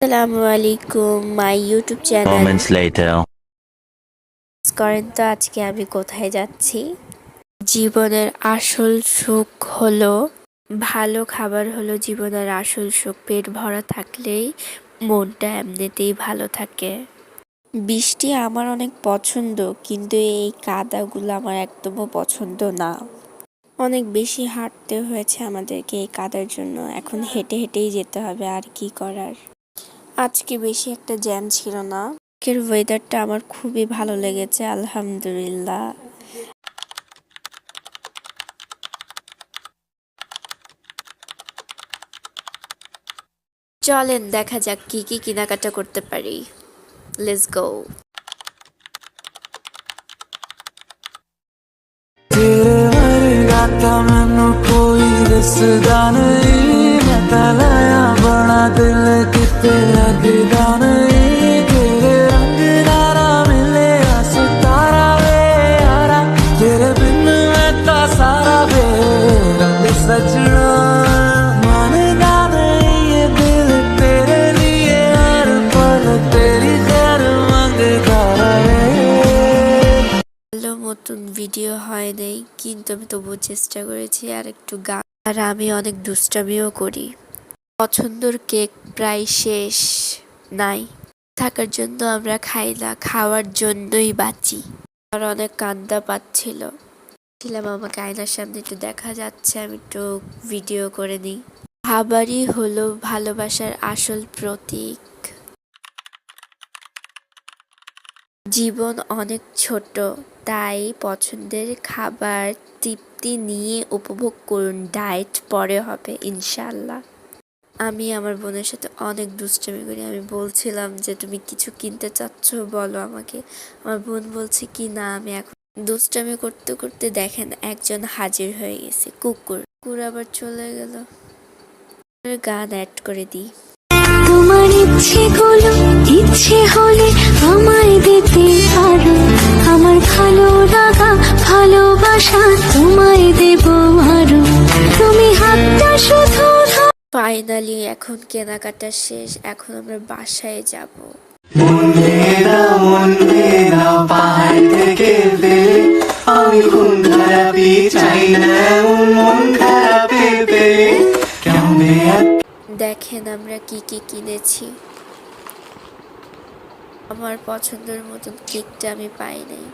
আসসালামু আলাইকুম my YouTube channel Moments later. করেন তো আজকে আমি কোথায় যাচ্ছি। জীবনের আসল সুখ হলো ভালো খাবার, হলো জীবনের আসল সুখ। পেট ভরা থাকলেই মনটা এমনিতেই ভালো থাকে। বৃষ্টি আমার অনেক পছন্দ, কিন্তু এই কাদাগুলো আমার একদমও পছন্দ না। অনেক বেশি হাঁটতে হয়েছে আমাদেরকে এই কাদার জন্য, এখন হেঁটে হেঁটেই যেতে হবে, আর কি করার। আজকে বেশি একটা জ্যাম ছিল না। আজকের ওয়েদারটা আমার খুবই ভালো লেগেছে, আলহামদুলিল্লাহ। চলেন দেখা যাক কি কি কেনাকাটা করতে পারি। Let's go. तेरे वर्गा मैनू कोई दिसदा नहीं, मैं तलाया बड़ा दिल किते लगदा नहीं। तेरे रंग नारा मिले सितारा वे यारा, तेरे बिन मैं ता सारा वे रंग सजना। मानदा नहीं ये दिल तेरे लिए, हर पल तेरी खैर मंगदा रहे। ভালো মতন ভিডিও হয় নাই, কিন্তু আমি তবুও চেষ্টা করেছি আর একটু গান। আর আমি অনেক দুষ্টামিও করি। পছন্দের কেক প্রায় শেষ, নাই থাকার জন্য আমরা খাই না, খাওয়ার জন্যই বাঁচি। আর অনেক কান্দা পাচ্ছিল, আমাকে আয়নার সামনে একটু দেখা যাচ্ছে, আমি একটু ভিডিও করে নিই। খাবারই হলো ভালোবাসার আসল প্রতীক। জীবন অনেক ছোট, তাই পছন্দের খাবার তৃপ্তি নিয়ে উপভোগ করুন। ডায়েট পরে হবে ইনশাল্লাহ। আমি আমার বোনের সাথে অনেক দুষ্টামি করি। আমি বলছিলাম যে তুমি কিছু কিনতে চাচ্ছ বলো আমাকে। আমার বোন বলছে কি না, আমি এখন দুষ্টামি করতে করতে দেখেন একজন হাজির হয়ে গেছে, কুকুর। কুকুর আবার চলে গেল। গান অ্যাড করে দিই। তোমার ইচ্ছে হলে আমায় দিতে পারো, আমার ভালো লাগা ভালোবাসা তোমায় দেব আরো, তুমি হাতটা শুধু। ফাইনালি এখন কেনাকাটা শেষ, এখন আমরা বাসায় যাব। পাহাড় থেকে ফেলে আমি খুন খারাপি চাই না, মন খারাপে পেলে কেমনে। দেখেন আমরা কি কি কিনেছি। আমার পছন্দের মতন কেকটা আমি পাই নাই।